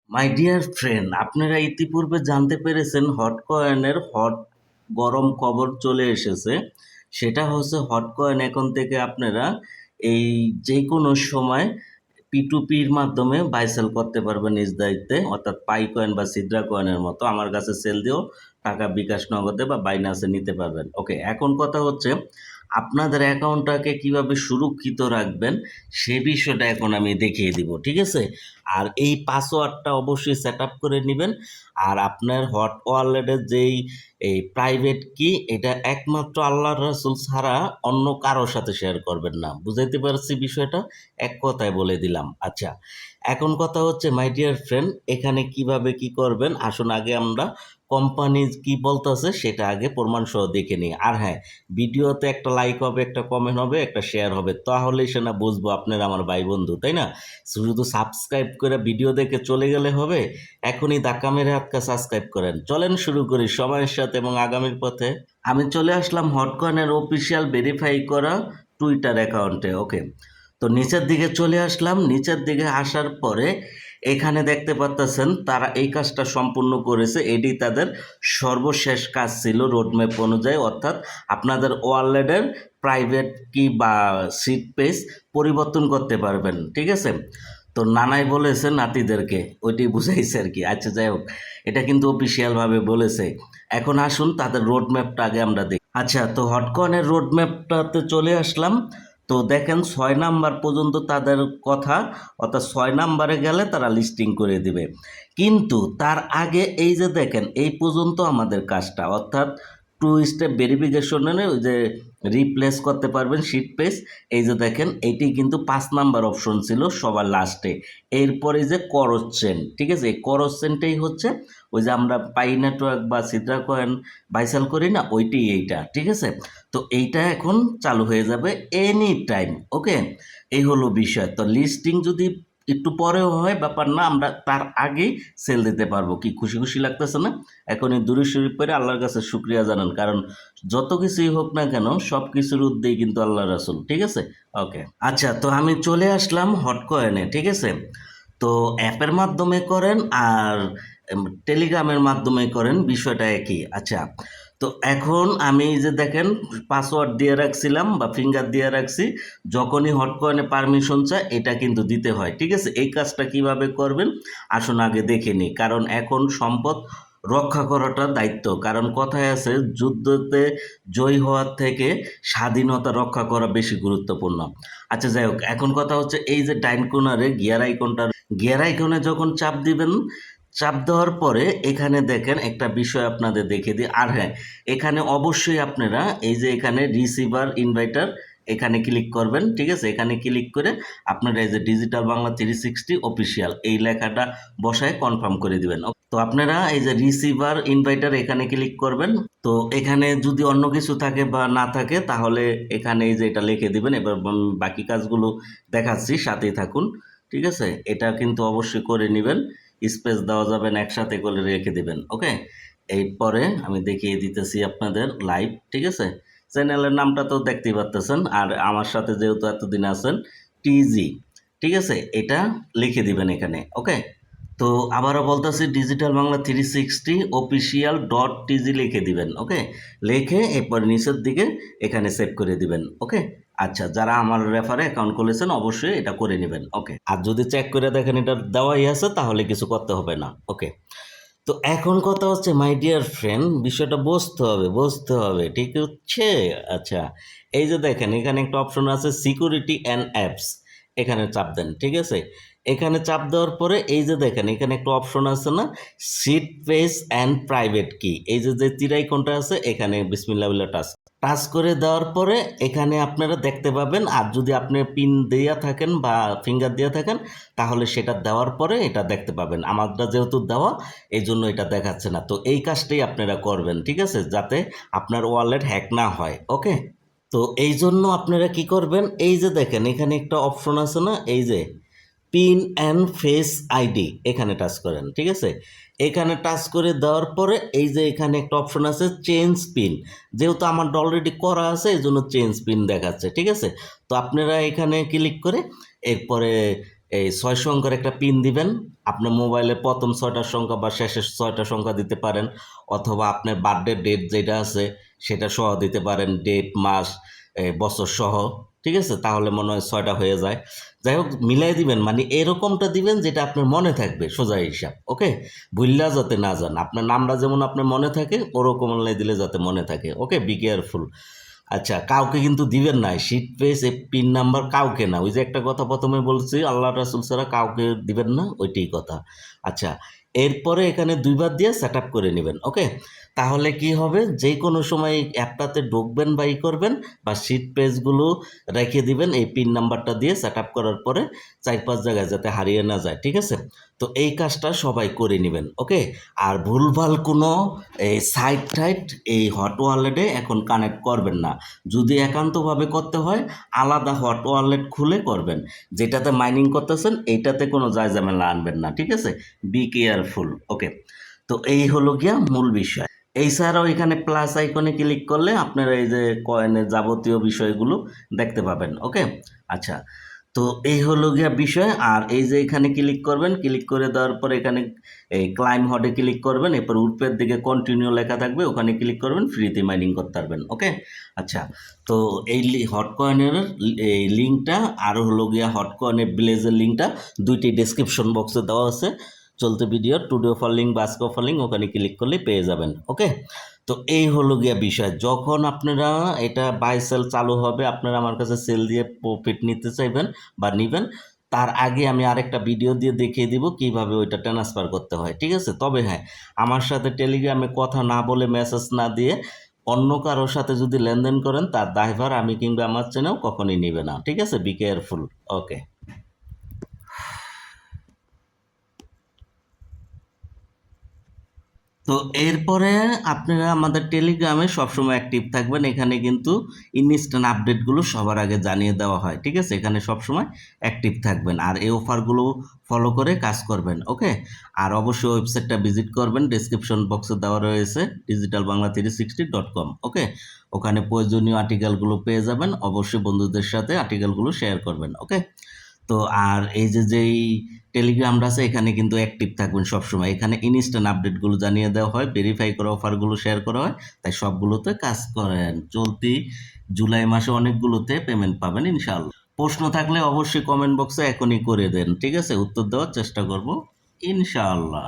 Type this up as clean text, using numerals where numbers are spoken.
My dear friend, আপনারা ইতিপূর্বে জানতে পেরেছেন হট কয়েনের হট গরম খবর চলে এসেছে। সেটা হচ্ছে হট কয়েন এখন থেকে আপনারা এই যে কোনো সময় P2P মাধ্যমে বাই সেল করতে পারবেন নিজ দায়িত্বে, অর্থাৎ পাই কয়েন বা সিদ্রা কয়েনের মতো আমার কাছে সেল দিয়েও টাকা বিকাশ নগদে বা বাইনান্সে নিতে পারবেন। ওকে, এখন কথা হচ্ছে আপনাদের অ্যাকাউন্টটাকে কিভাবে সুরক্ষিত রাখবেন সে বিষয়টা এখন আমি দেখিয়ে দিব, ঠিক আছে? আর এই পাসওয়ার্ডটা অবশ্যই সেট আপ করে নেবেন। আর আপনার হট ওয়ালেটের যেই এই প্রাইভেট কি, এটা একমাত্র আল্লাহ রাসূল ছাড়া অন্য কারোর সাথে শেয়ার করবেন না। বুঝাইতে পারছি বিষয়টা? এক কথায় বলে দিলাম। আচ্ছা, এখন কথা হচ্ছে মাই ডিয়ার ফ্রেন্ড, এখানে কিভাবে কি করবেন আসুন আগে আমরা কোম্পানি কি বলতেছে সেটা আগে প্রমাণ সহ দেখে নিই। আর হ্যাঁ, ভিডিওতে একটা লাইক হবে, একটা কমেন্ট হবে, একটা শেয়ার হবে, তাহলেই সে না বুঝবো আপনারা আমার ভাই বন্ধু, তাই না? শুধু সাবস্ক্রাইব করে ভিডিও দেখে চলে গেলে হবে? এখনই ধাক্কা মেরে হাতকা সাবস্ক্রাইব করেন। চলেন শুরু করি সময়ের সাথে এবং আগামীর পথে। আমি চলে আসলাম হটকয়েনের অফিসিয়াল ভেরিফাই করা টুইটার অ্যাকাউন্টে। ওকে, তো নিচের দিকে চলে আসলাম। নিচের দিকে আসার পরে এখানে দেখতে পাচ্ছেন তারা এই কাজটা সম্পূর্ণ করেছে। এটি তাদের সর্বশেষ কাজ ছিল রোডম্যাপ অনুযায়ী, অর্থাৎ আপনাদের ওয়ালেটের প্রাইভেট কি বা সিট পেজ পরিবর্তন করতে পারবেন, ঠিক আছে? তো নানাই বলেছে নাতিদেরকে, ওইটি বুঝাইছে আর কি। আচ্ছা, যাই হোক, এটা কিন্তু অফিসিয়ালভাবে বলেছে। এখন আসুন তাদের রোডম্যাপটা আগে আমরা দেখি। আচ্ছা, তো হটকয়েনের রোডম্যাপটাতে চলে আসলাম। তো দেখেন 6 নাম্বার পর্যন্ত তাদের কথা, অর্থাৎ 6 নাম্বারে গেলে তারা লিস্টিং করে দিবে। কিন্তু তার আগে এই যে দেখেন এই পর্যন্ত আমাদের কাজটা, অর্থাৎ টু স্টেপ ভেরিফিকেশনের ওই যে রিপ্লেস করতে পারবেন শিট পেজ। এই যে দেখেন এইটি কিন্তু 5 নাম্বার অপশন ছিল সবার লাস্টে। এরপরে যে করস চেন, ঠিক আছে? এই করস চেনটাই হচ্ছে ওই যে আমরা পাই নেটওয়ার্ক বা সিদ্রা কয়েন বাইসেল করি না, ওইটাই এইটা, ঠিক আছে? তো এইটা এখন চালু হয়ে যাবে এনি টাইম। ওকে, এই হলো বিষয়। তো লিস্টিং যদি একটু পরেও হয় ব্যাপার না, আমরা তার আগেই সেল দিতে পারবো। কি খুশি খুশি লাগতেছে না? এখন এই দুরূদ শরীফ পড়ে আল্লাহর কাছে শুকরিয়া জানান, কারণ যত কিছুই হোক না কেন সব কিছুর ঊর্ধ্বেই কিন্তু আল্লাহ রাসূল, ঠিক আছে? ওকে, আচ্ছা, তো আমি চলে আসলাম হটকয়েনে, ঠিক আছে? তো অ্যাপের মাধ্যমে করেন আর টেলিগ্রামের মাধ্যমে করেন, বিষয়টা একই। আচ্ছা, তো এখন আমি এই যে দেখেন পাসওয়ার্ড দিয়ে রাখছিলাম বা ফিঙ্গার দিয়ে রাখছি, যখনই হটকয়েনে পারমিশন চায় এটা কিন্তু দিতে হয়, ঠিক আছে? এই কাজটা কিভাবে করবেন আসুন আগে দেখে নিই, কারণ এখন সম্পদ রক্ষা করাটা দায়িত্ব। কারণ কথায় আছে যুদ্ধতে জয়ী হওয়ার থেকে স্বাধীনতা রক্ষা করা বেশি গুরুত্বপূর্ণ। আচ্ছা, যাই হোক, এখন কথা হচ্ছে এই যে ডাইন কোণারে গিয়ার আইকনে যখন চাপ দিবেন, চাপ দেওয়ার পরে এখানে দেখেন একটা বিষয় আপনাদের দেখে দিই। আর হ্যাঁ, এখানে অবশ্যই আপনারা এই যে এখানে রিসিভার ইনভাইটার এখানে ক্লিক করবেন, ঠিক আছে? এখানে ক্লিক করে আপনারা এই যে ডিজিটাল বাংলা 360 অফিসিয়াল এই লেখাটা বসায় কনফার্ম করে দিবেন। তো আপনারা এই যে রিসিভার ইনভাইটার এখানে ক্লিক করবেন। তো এখানে যদি অন্য কিছু থাকে বা না থাকে তাহলে এখানে এই যে এটা লিখে দিবেন। এবার বাকি কাজগুলো দেখাচ্ছি, সাথেই থাকুন, ঠিক আছে? এটা কিন্তু অবশ্যই করে নেবেন, স্পেস দেওয়া যাবে না, একসাথে করে রেখে দিবেন। ওকে, এরপরে আমি দেখিয়ে দিতেছি আপনাদের লাইভ, ঠিক আছে? চ্যানেলের নামটা তো দেখতেই পাচ্তেছেন, আর আমার সাথে যেহেতু এতদিন আছেন টিজি, ঠিক আছে? এটা লিখে দিবেন এখানে। ওকে, তো আবারও বলতেছি ডিজিটাল বাংলা 360 অফিসিয়াল ডট টিজি লিখে দিবেন। ওকে, লিখে এরপর নিচের দিকে এখানে সেভ করে দিবেন। ওকে, আচ্ছা, যারা আমার রেফারে অ্যাকাউন্ট খুলেছেন অবশ্যই এটা করে নেবেন। ওকে, আর যদি চেক করে দেখেন এটা দেওয়াই আছে তাহলে কিছু করতে হবে না। ওকে, তো এখন কথা হচ্ছে মাই ডিয়ার ফ্রেন্ড, বিষয়টা বুঝতে হবে, ঠিক হচ্ছে? আচ্ছা, এই যে দেখেন এখানে একটা অপশন আছে সিকিউরিটি অ্যান্ড অ্যাপস, এখানে চাপ দেন, ঠিক আছে? এখানে চাপ দেওয়ার পরে এই যে দেখেন এখানে একটা অপশন আছে না, সিট পেজ অ্যান্ড প্রাইভেট কি, এই যে যে তীর আইকনটা আছে এখানে বিসমিল্লাহ বলে টাচ টাচ করে দেওয়ার পরে এখানে আপনারা দেখতে পাবেন। আর যদি আপনি পিন দেওয়া থাকেন বা ফিঙ্গার দেওয়া থাকেন তাহলে সেটা দেওয়ার পরে এটা দেখতে পাবেন। আমারটা যেহেতু দেওয়া এই জন্য এটা দেখাচ্ছে না। তো এই কাজটাই আপনারা করবেন, ঠিক আছে? যাতে আপনার ওয়ালেট হ্যাক না হয়। ওকে, তো এই জন্য আপনারা কি করবেন, এই যে দেখেন এখানে একটা অপশন আছে না, এই যে পিন অ্যান্ড ফেস আইডি, এখানে টাচ করেন, ঠিক আছে? এখানে টাচ করে দেওয়ার পরে এই যে এখানে একটা অপশন আছে চেঞ্জ পিন, যেহেতু আমার অলরেডি করা আছে এই জন্য চেঞ্জ পিন দেখাচ্ছে, ঠিক আছে? তো আপনারা এখানে ক্লিক করে এরপরে এই ৬ সংখ্যার একটা পিন দিবেন। আপনার মোবাইলের প্রথম ৬টা সংখ্যা বা শেষের ৬টা সংখ্যা দিতে পারেন, অথবা আপনার বার্থডে ডেট যেটা আছে সেটা সহ দিতে পারেন, ডেট, মাস, বছর সহ। ঠিক আছে? তাহলে মনে হয় ৬টা হয়ে যায়। যাই হোক, মিলাই দিবেন, মানে এরকমটা দিবেন যেটা আপনার মনে থাকবে, সোজা হিসাব। ওকে? ভুইল্লা যাতে না যান। আপনার নামটা যেমন আপনার মনে থাকে, ওরকম দিলে যাতে মনে থাকে। ওকে? Be careful. আচ্ছা, কাউকে কিন্তু দিবেন না শীট পেজ এ পিন নাম্বার, কাউকে না। ওই যে একটা কথা প্রথমে বলছি, আল্লাহ রাসূল ছাড়া কাউকে দিবেন না, ওইটাই কথা। আচ্ছা, এরপরে এখানে ২ বার দিয়ে সেট আপ করে নেবেন। ওকে? তাহলে কি হবে, যে কোনো সময় এই অ্যাপটাতে ঢুকবেন বা করবেন, বা শীট পেজগুলো রেখে দিবেন এই পিন নাম্বারটা দিয়ে সেট আপ করার পরে ৪-৫ জায়গায় যাতে হারিয়ে না যায়। ঠিক আছে? তো এই কাজটা সবাই করে নেবেন। ওকে? আর ভুলভাল কোনো এই সাইট-টাইট এই হট ওয়ালেটে এখন কানেক্ট করবেন না। যদি একান্তভাবে করতে হয়, আলাদা হট ওয়ালেট খুলে করবেন। যেটাতে মাইনিং করতেছেন এইটাতে কোনো জায়জামেলা আনবেন না। ঠিক আছে? Be careful. ওকে? তো এই হলো গিয়া মূল বিষয়। এছাড়াও এখানে প্লাস আইকনে ক্লিক করলে আপনারা এই যে কয়েনের যাবতীয় বিষয়গুলো দেখতে পাবেন। ওকে? আচ্ছা, তো এই হলো গিয়া বিষয়। আর এই যে এখানে ক্লিক করবেন, ক্লিক করে দেওয়ার পর এখানে এই ক্লাইম হটে ক্লিক করবেন, এরপর উপরের দিকে কন্টিনিউ লেখা থাকবে, ওখানে ক্লিক করবেন, ফ্রিতে মাইনিং করতে পারবেন। ওকে? আচ্ছা, তো এই হট কয়েনের এই লিঙ্কটা আর হলো গিয়া হট কয়েনের ব্লেজের লিঙ্কটা দুইটি ডেসক্রিপশন বক্সে দেওয়া আছে চলতে ভিডিওর। টুডে অফার লিঙ্ক বা আজকে অফার লিঙ্ক, ওখানে ক্লিক করলে পেয়ে যাবেন। ওকে? তো এই হলো গিয়া বিষয়। যখন আপনারা এটা বাই সেল চালু হবে, আপনারা আমার কাছে সেল দিয়ে প্রফিট নিতে চাইবেন বা নিবেন, তার আগে আমি আরেকটা ভিডিও দিয়ে দেখিয়ে দিব কিভাবে ওইটা ট্রান্সফার করতে হয়। ঠিক আছে? তবে হ্যাঁ, আমার সাথে টেলিগ্রামে কথা না বলে, মেসেজ না দিয়ে অন্য কারোর সাথে যদি লেনদেন করেন, তার দায়ভার আমি কিংবা আমার চ্যানেল কখনই নিবে না। ঠিক আছে? Be careful. ওকে? তো এরপরে আপনারা আমাদের টেলিগ্রামে সবসময় অ্যাক্টিভ থাকবেন। এখানে কিন্তু ইনস্ট্যান্ট আপডেটগুলো সবার আগে জানিয়ে দেওয়া হয়। ঠিক আছে? এখানে সবসময় অ্যাক্টিভ থাকবেন আর এই অফারগুলো ফলো করে কাজ করবেন। ওকে? আর অবশ্যই ওয়েবসাইটটা ভিজিট করবেন, ডেসক্রিপশন বক্সে দেওয়া রয়েছে digitalbangla360.com। ওকে? ওখানে প্রয়োজনীয় আর্টিকেলগুলো পেয়ে যাবেন। অবশ্যই বন্ধুদের সাথে আর্টিকেলগুলো শেয়ার করবেন। ওকে? তো আর এই যে যেই টেলিগ্রামটা আছে, এখানে কিন্তু অ্যাক্টিভ থাকবেন সবসময়। এখানে ইনস্ট্যান্ট আপডেটগুলো জানিয়ে দেওয়া হয়, ভেরিফাই করা অফারগুলো শেয়ার করা হয়। তাই সবগুলোতে কাজ করেন। চলতি জুলাই মাসে অনেকগুলোতে পেমেন্ট পাবেন ইনশাআল্লাহ। প্রশ্ন থাকলে অবশ্যই কমেন্ট বক্সে এখনই করে দেন। ঠিক আছে? উত্তর দেওয়ার চেষ্টা করব ইনশাআল্লাহ।